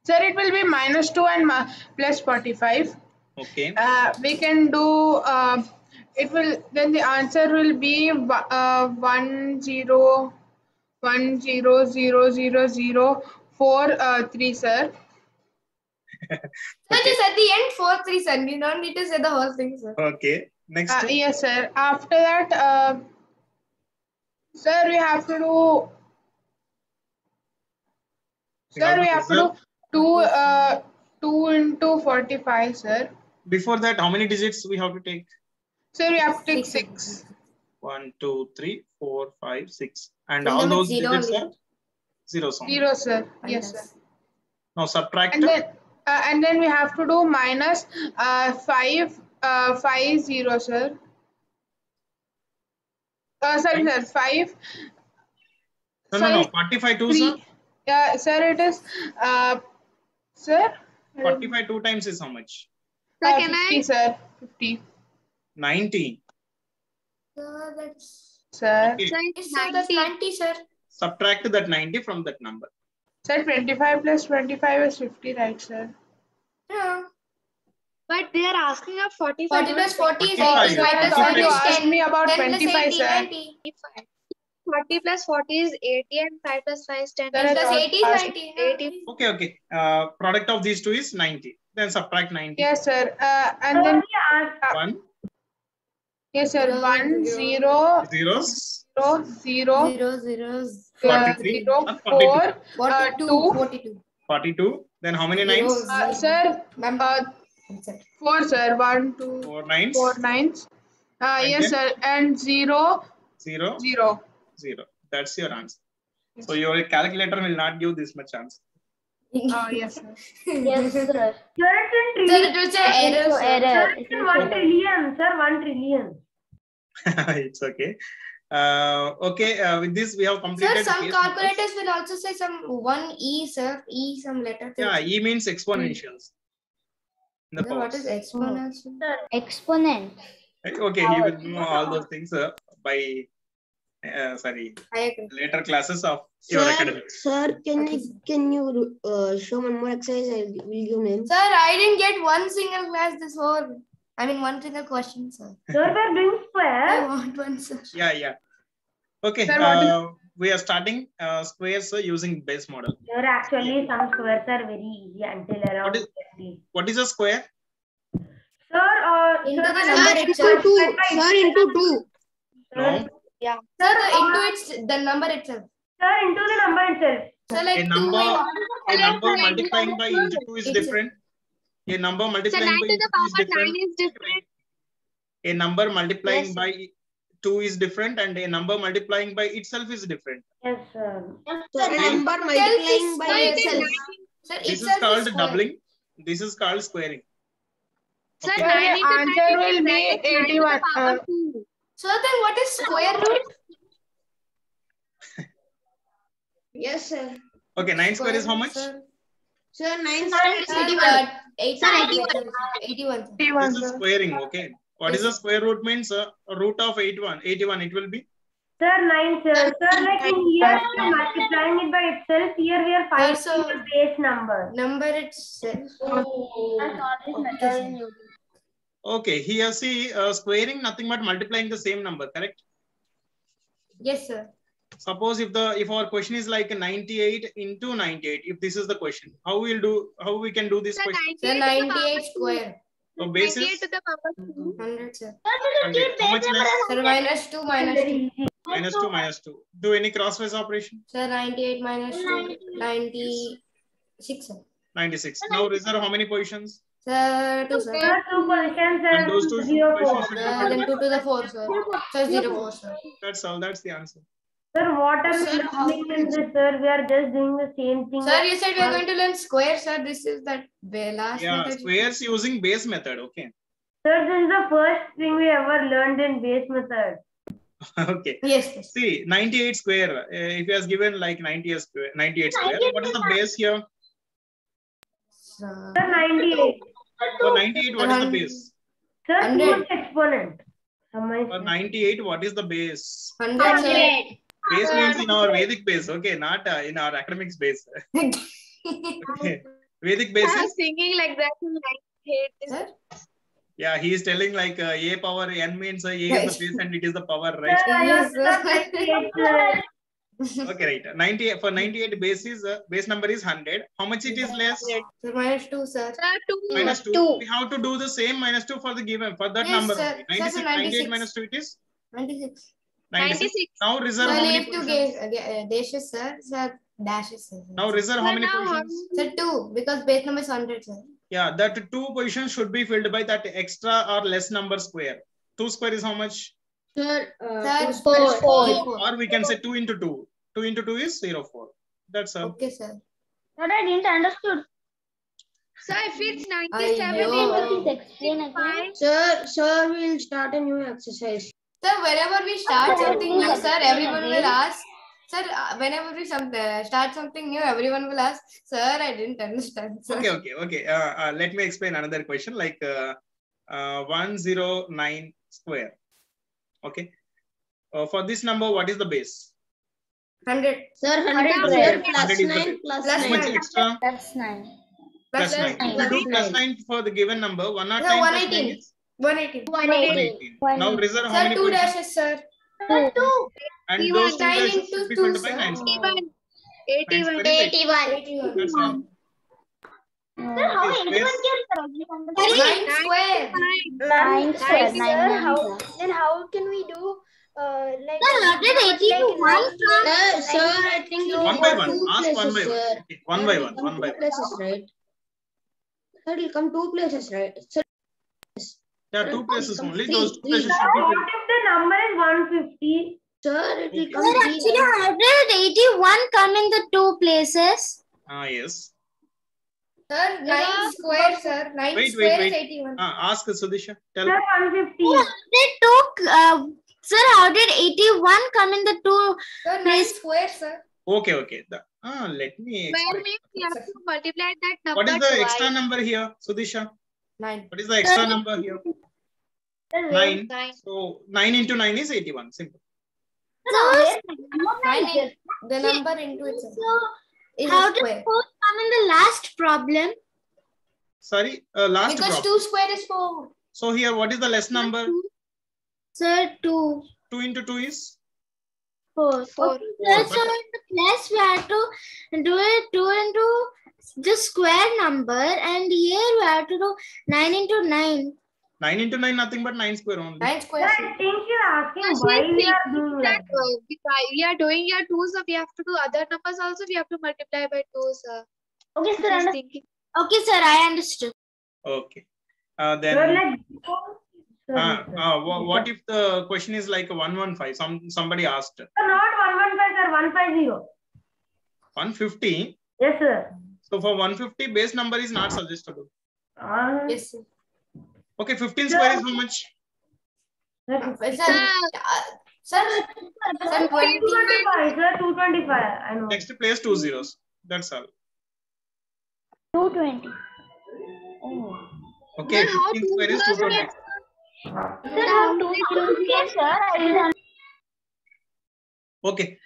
Sir, it will be minus 2 and plus 45. Okay. We can do. It will. Then the answer will be 1 0 1 0 0 0 0 4 3, sir. Sir, just at the end, 4 3, sir. You don't need to say the whole thing, sir. Okay. Next. Yes, sir. After that, sir, we have to do. Sir, we have to do 2 into 45, sir. Before that, how many digits we have to take? Sir, we have to take 6. 1, 2, 3, 4, 5, 6. And Fill all them with those zero digits only. are zeros only. 0, sir. Yes, sir. Now subtract. And then we have to do minus 5 0, sir. Sorry, sir. 5. No. 45 2, 3. sir. Yeah, sir, it is. Sir? 45 2 times is how much? Sir, can 50, I? sir. 50. 90. Sir, that's. Sir. Okay. Yes, sir, that's 90, sir. Subtract that 90 from that number. Sir, 25 plus 25 is 50, right, sir? Yeah. But they are asking of 45. 40 plus 40 is 45. 85 plus Thought 1 you is asked 10. me about 10 plus 25, 80, sir. 90. 40 plus 40 is 80 and 5 plus 5 is 10. Sir, 10 I plus thought 80 is asked- 90. 80. Okay. Product of these two is 90. Then subtract 90. Yes, sir. And So then. we asked 1 Yes, sir. 1 zeros. 0 0 0 0 zeros. 43. 0 Not 4 42. 2. 42. 42. Then how many nines? Sir, Ma'am. 4, sir. 1 2 4 nines. 4 9s. Yes, then? sir. And 0 0 0. 0. That's your answer. So your calculator will not give this much answer. Yes, sir. Yes, sir. Sir, it's in Sir, trillion. it will say error. Sir. Error. Sir, it's in 1 trillion. Sir, 1 trillion. It's okay. Okay. With this, we have Sir, completed. some case calculators will also say some 1E, sir. E, some letter. numbers. Yeah, E means exponentials. In the Sir, what is powers. exponential? Exponent. Okay, he will know all those things by I agree. later classes of your academics. Sir, can you show one more exercise? I will give name. Sir, I didn't get one single class this whole. I mean, one single question, sir. Sir, we're doing I square. want one, sir. Yeah. Okay. Sir, what is- We are starting squares using base model. Sir, actually, some squares are very easy until around What is- 20. What is a square? Sir, Into sir, the when number I- itself. Sir, into 2. No. Sir, into its the number itself. Sir, into the number itself. So like A number, 2 a number multiplying by into 2 is It's- different. A number So multiplying 9 by to into the 2 is power different. 9 is different. A number multiplying Yes, by 2 is different, and a number multiplying by itself is different. Yes, sir. So a number multiplying by So it is itself. 9. Sir, This is itself called square. doubling. This is called squaring. Sir, Okay. 9 into 9 answer will is be 9 to the 81. power 2. So then what is square root? Yes, sir. Okay, 9 square is how much? Sir, Sir, 9 Sir, square is 81. 81. 81. Sir. 81, This is sir. squaring. Okay. What is Yes. the square root means? Root of 81. 81 it will be. Sir, 9, sir. Sir, like in here, we are multiplying it by itself. Here, we are finding Also- the base number. Number itself. Okay. Here see squaring nothing but multiplying the same number. Correct. Yes, sir. Suppose if our question is like 98 into 98, if this is the question, how we can do this Sir, question? Sir, 98 to the power 98 2. square. So base 98 is to the power 2. 100, sir. 100. How much less? Sir, minus 2, minus 2. Minus 2, minus 2. Do any crosswise operation? Sir, 98 minus 2, 96, sir. 96. Now reserve how many positions? Sir, 2, sir. Sir, 2 positions And those two and 0, 4. positions should be filled Then by- 2 to the 4, sir. Sir, 0, 4, sir. That's all. That's the answer. Sir, what are we Sir, how- doing in this, sir? We are just doing the same thing. Sir, you said we are going to learn square, sir. This is that last Yeah, method. squares using base method. Okay. Sir, this is the first thing we ever learned in base method. Okay. Yes, yes. See, 98 square. If he has given like 98 square, what is the base here? Sir, Sir, 98. For 98, what is the base? Sir, 2 100. is exponent. Somebody For said. 98, what is the base? 100, sir. Base means in our Vedic base. Okay, not in our academics base. Okay. Vedic base I is, was thinking like that in 98 is Sir? yeah, he is telling like a power n means a is Yes. the base and it is the power, Sir, right? I Yes, was not sir. 98, sir. Okay, right. 98 for 98 base is base number is 100. How much it is less? Sir, minus 2, sir. Sir, 2. Minus 2. 2. We have to do the same minus 2 for the given for that Yes, number. sir. Only. Sir, 96, 98 minus 2 it is 96. 96. 96. Now Sir, reserve how many leave 2 positions? dashes, sir. Sir, dashes, sir. Now reserve how Sir, many now how positions? Sir, 2, because base number is 100, sir. Yeah, that 2 positions should be filled by that extra or less number square. 2 square is how much? Sir, Sir, 2 square is 4. 4. Or we can say 2 into 2. 2 into 2 is 0, 4. That's all. Okay, sir. But I didn't understood. Sir, if it's Ayyo. 97, Please explain again. fine. Sir, we'll start a new exercise. Sir, whenever we start something new, sir, everyone will ask. Sir, whenever we start something new, everyone will ask, sir, I didn't understand, sir. Okay. Let me explain another question like 109 square. Okay. For this number, what is the base? 100. Sir, 100 100 sir, 100 plus is the 9 base. plus Plus How much 9. extra? That's 9. Plus Plus 9. If you do plus 9 for the given number, 109 Sir, plus 9 118. is 118. 118. Now reserve how Sir, many 2 positions? dashes, sir. And those 2 9 dashes into should be 2, filled by sir. 9 square. 81. 9 square is 81. 81. That's all. Okay, space. 9 square. 9 square. Sir, 9 Then how can we do like Sir, I think you One by got one. 2 Ask one places, by one. sir. Okay, one by one. One by Two one. places, right? Sir, it'll come 2 places, right? Sir, Yeah, 2 places only. Three, Those 2 three. places should be What filled. if the number is 150? sir, it will Okay. come Sir, 3. actually 181 come in the 2 places. Yes. Sir, 9 square, sir. 9 Wait, square wait. is 81. Ask Sudisha. Tell. Sir, 150. They took, sir, how did 81 come in the 2? Sir, 9 square, sir. Okay. Let me Where explain. means we have to multiply that number What is the twice. extra number here, Sudisha? 9. What is the extra number here? 9. 9. So 9 into 9 is 81. Simple. 9 in, the number into itself is How a did square. 4 come in the last problem? Sorry, last Because problem. 2 square is 4. So here, what is the less number? Sir, 2. 2 into 2 is? 4. Four. Okay, sir, Four, so in the class we have to do it 2 into the square number, and here we have to do 9 into 9. 9 into 9, nothing but 9 square only. 9 Sir, square. I think she's asking She's why we are thinking doing that that. we are doing your 2, so we have to do other numbers also. We have to multiply by 2, sir. Okay, sir. She's thinking. Okay, sir, I understood. Okay. Sir, Then, like, what if the question is like 115? Somebody asked. Sir, not 115, sir, 150. 150. Yes, sir. So for 150, base number is not suggestible. Yes, sir. Okay, 15 square is how much? Sir, 20. 225, sir, 225. I know. Next place 2 zeros. That's all. 220. Okay, Then how 15 square is 220. Sir, how 220, sir? I will Okay.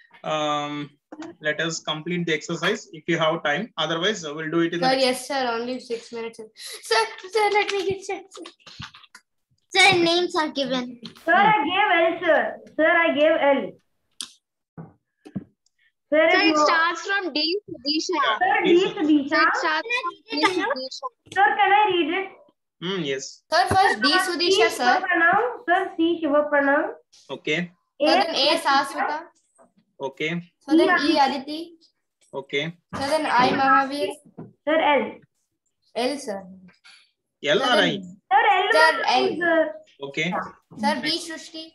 Let us complete the exercise if you have time. Otherwise, we'll do it in the Sir, next. yes, sir. Only 6 minutes. Sir, let me get checked. Sir, names are given. Sir, I gave L, sir. Sir, I gave L. Sir, Sir, it no. starts from D to Disha. Sir, D to Disha. Sir, it starts from D to Disha. Sir, can I read it? Yes. Sir, first D Sudisha, C, sir. Shiva Pranam. Sir, C, Shiva Pranam. Okay. So then A Saswita. Okay. So then E Aditi. Okay. So then I Mahavir. Sir, L. L, sir. L or I? Sir, L. Sir, L. Sir. Okay. Sir, B Srushti.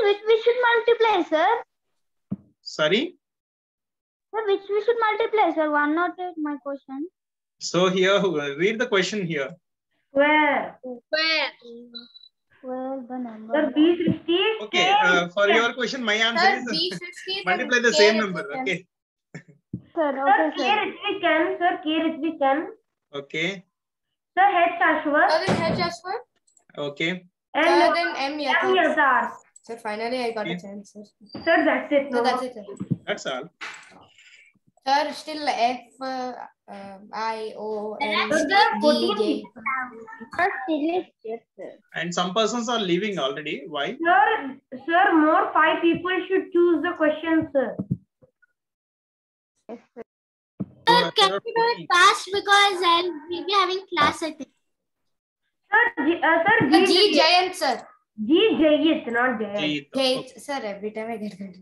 Which we should multiply, sir? Sorry. Sir, which we should multiply, sir? 1 not my question. So here, read the question here. Where? Where? Well, the number. Sir, B 60. Okay. For your question, my answer Sir, is B Srushti. multiply the same number. Okay. Sir, Sir, okay, K sir. Ritvikan. Sir, K Ritvikan. Okay. Sir, H Ashwat. So then H Ashwat. Okay. So And then M M Yathar. Yathar. Sir, finally I got a chance, sir. Sir, that's it. So No. that's it, sir. That's all. Sir, still F, I, O, N, Sir, D, J. And some persons are leaving already. Why? Sir, more 5 people should choose the question, sir. Sir, can you do it fast because I'll be having class, I think. Sir, sir, G Jayant, sir. G Jayit, not Jayant. Jayit. Jayant, sir, every time I get that.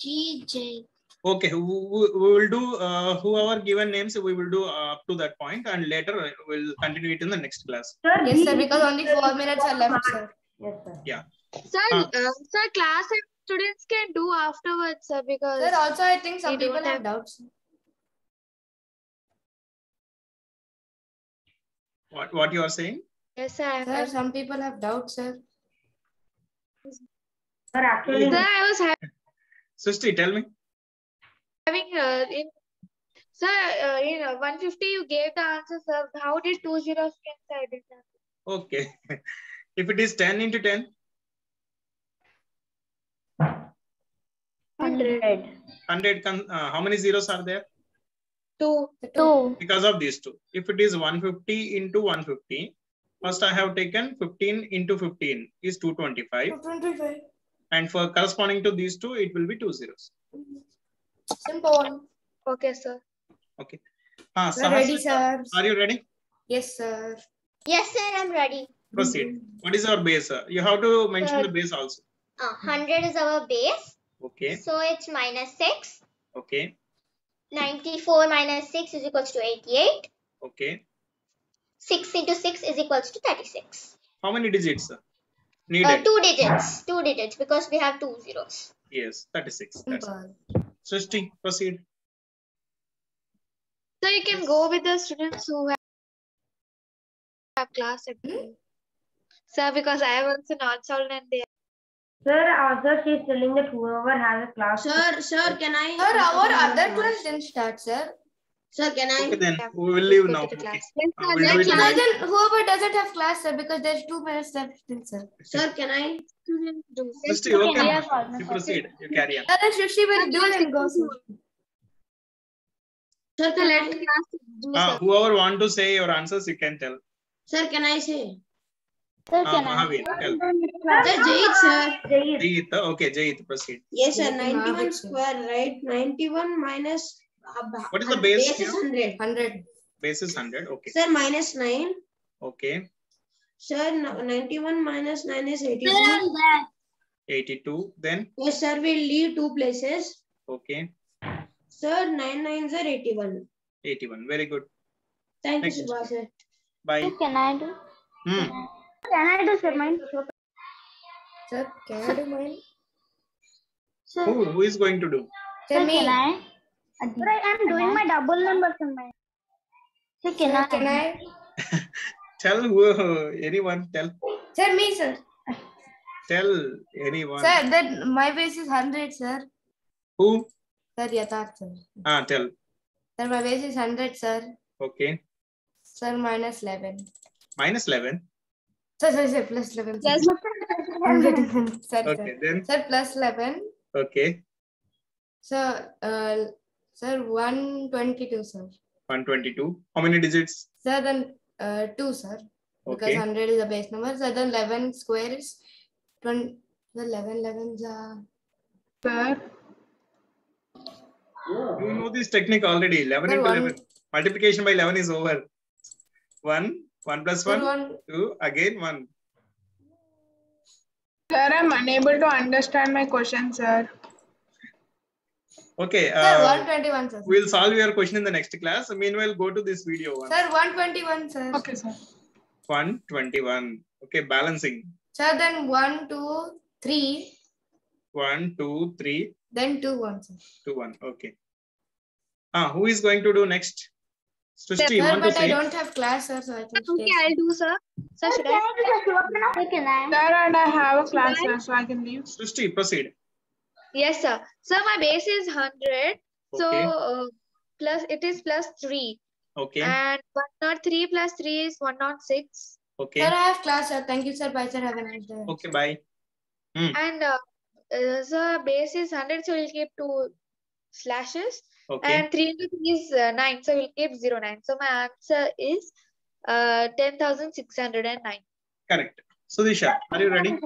GJ. Okay, we will do whoever given names, we will do up to that point, and later we'll continue it in the next class. Sir, Yes, G- sir, because only 4 minutes are left, sir. Yes, sir. Yeah. Sir, sir, class and students can do afterwards, sir, because Sir, also I think some We don't people have have- doubts. What you are saying? yes, sir. Sir, some people have doubts, sir. Sir, actually, Sir, I was Srishti, tell me. having in sir in 150 you gave the answer, sir. How did 2 zeros cancel? I didn't know. Okay. If it is 10 into 10, 100. 100, how many zeros are there? 2. 2. Because of these two. If it is 150 into 150, first I have taken 15 into 15 is 225. 25. And for corresponding to these two, it will be 2 zeros. Simple. Okay, sir. Okay. Sir, ready, sir. Are you ready? Yes, sir. Yes, sir, I'm ready. Proceed. What is our base? You have to mention the base also. 100 is our base. Okay. So it's minus 6. Okay. 94 minus 6 is equals to 88. Okay. 6 into 6 is equals to 36. How many digits needed? 2 digits. 2 digits because we have 2 zeros. Yes, 36. That's Simple. Srishti, proceed. So you can go with the students who have class at sir, because I have also not solved and they sir, she's telling that whoever has a class. Sir, can I? Sir, our other class didn't start, sir. Sir, can I? Okay, then have we will leave go now. to the Okay. class. Yes, sir, We'll do that it in class the Then whoever doesn't have class, sir, because there's 2 minutes left still, sir. Sir, can I? students do. Srishti, okay. Yes, You proceed. You carry on. Sir, then Srishti will do it and go, sir. Sir, So can let I? the class do, sir. Whoever want to say your answers, you can tell. Sir, can I say? Sir, can I? Mahavir, tell. Sir, Jayit, sir. Jayit, okay, Jayit, proceed. Yes, sir. Jayit 91 Mahavir, sir. square, right? 91 minus. What is the base Base is here? 100. 100. Base is 100, okay. Sir, minus 9. Okay, Sir, 91 minus 9 is 82. 82, then, Yes, sir. We'll leave two places. okay, Sir, 9 9s are 81. 81, very good. Thank Next. you, Subhash, sir. Bye. Can I do? Can I do, sir? Mine. Sir, can I do mine? Sir, Who is going to do? Sir, sir, me. can I? Sir, I am doing my double numbers in mine. Sir, Sir, can I? can I? Tell who, anyone, tell. Sir, me, sir. Tell anyone. Sir, that my base is 100, sir. Who? Sir, Yatharth, sir. Tell. Sir, my base is 100, sir. Okay. Sir, minus 11. Minus 11. Sir, plus 11. Sir. Yes. I'm getting sorry, Okay, then. sir. Sir, plus 11. Okay. Sir, sir, 122, sir. 122. How many digits? Sir, then 2, sir. Because Okay. 100 is a base number. Sir, then 11 square is 20. The 11 is Sir, You know this technique already. 11 Sir, into one- 11. Multiplication by 11 is over. 1 plus Sir, 1, 2, again 1. sir, I'm unable to understand my question, sir. Okay. Sir, 121, sir. We'll solve your question in the next class. Meanwhile, go to this video one. Sir, 121, sir. Okay, sir. 121. Okay, balancing. Sir, then 1, 2, 3, 1, 2, 3, then 2, 1, sir. 2, 1. Okay. Who is going to do next? Srishti, you Sir, want to but I say? don't have class, sir, so I can Okay, stay. I'll do, sir. Sir, should I? Sir, can I? Sir, and I have a class, sir, so I can leave. Srishti, proceed. Yes, sir. Sir, my base is 100. So, Okay. plus it is plus 3. Okay. And 103 plus 3 is 106. Okay. Sir, I have class, sir. Thank you, sir. Bye, sir. Have a nice day. Okay, bye. And sir, base is 100, so we'll keep 2 slashes. Okay. And 3 into 3 is 9, so we'll keep 09. So my answer is 10,609. Correct. Sudisha, are you ready?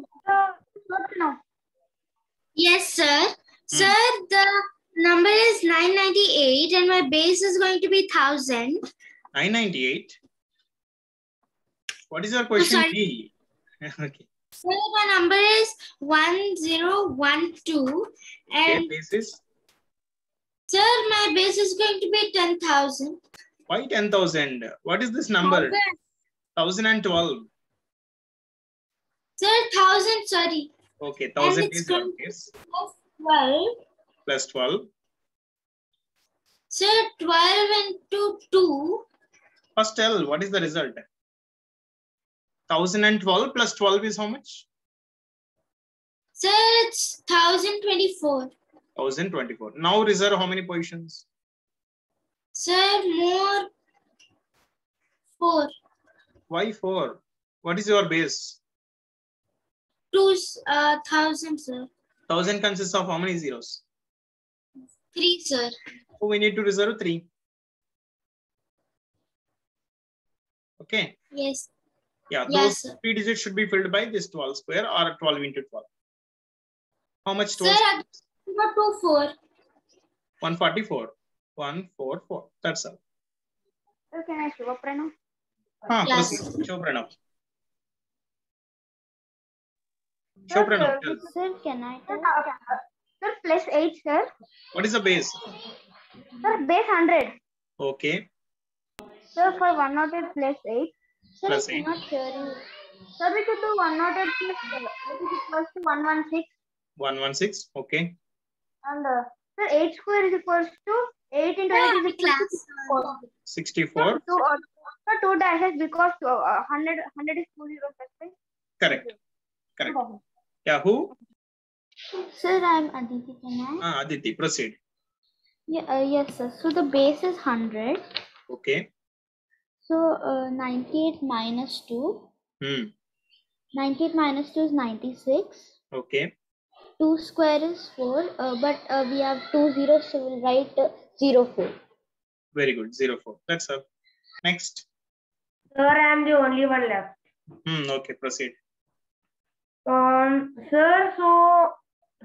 Yes, sir. Sir, the number is 998 and my base is going to be 1000. 998. What is your question? sorry. B? Okay. Sir, my number is 1012 Okay, and this is sir, my base is going to be 10,000. why 10,000? What is this number? 1012. Sir, 1000, sorry. Okay, 1000 it's is your going case. Plus 12. Plus 12. Sir, 12 into 2. First tell, what is the result? 1012 plus 12 is how much? Sir, it's 1024. 1024. Now reserve how many positions? Sir, more 4. Why 4? What is your base? 2,000, sir. 1000 consists of how many zeros? 3, sir. So we need to reserve 3. Okay. Yes. Yeah, Yes, those sir. 3 digits should be filled by this 12 square or 12 into 12. How much? Sir, 12? I got 24. 144. 144. That's all. Sir, can I show up right now? Yes. Proceed. Show Pranav. Show Pranav. Tell. Sir, can I tell? Okay. Sir, plus 8, sir. What is the base? Sir, base 100. Okay. Sir, for 108 plus 8. Sir, Plus I 8. cannot hear you. Sir, we could do 108 plus which is equals to 116. 116. Okay. And sir, 8 square is equals to 8 into 8 is equals to 4. 64. Sir, 2 dashes because 100 is 2 zeros. Right? Correct. Correct. Yeah, who? Sir, I'm Aditi. Can I? Aditi. Proceed. Yeah, yes, sir. So the base is 100. Okay. So 98 minus 2. 98 minus 2 is 96. Okay. 2 square is 4. But we have 2 zeros, so we'll write 04. Very good. 04. That's all. Next. Sir, I am the only one left. Okay, proceed. Sir,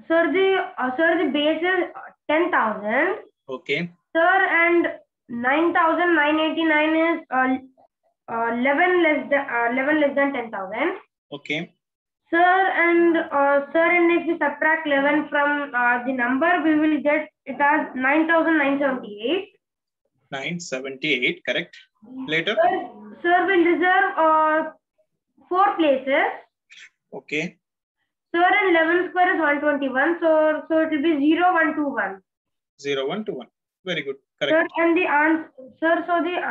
the base is 10,000. Okay. Sir, and 9,989 is 11 less than 10,000. Okay. Sir, and if we subtract 11 from the number, we will get it as 9,978. 978, correct. Later. Sir will reserve 4 places. Okay. Sir, and 11 square is 121. So it will be 0, 1, 2, 1. 0, 1, 2, 1. Very good. Correct. Sir, and the answer, sir, so the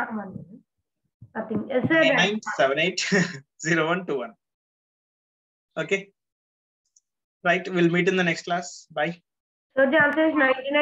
nothing. Sir, 978 0, 1, 2, 1. Okay. Right. We'll meet in the next class. Bye. So the answer is 99.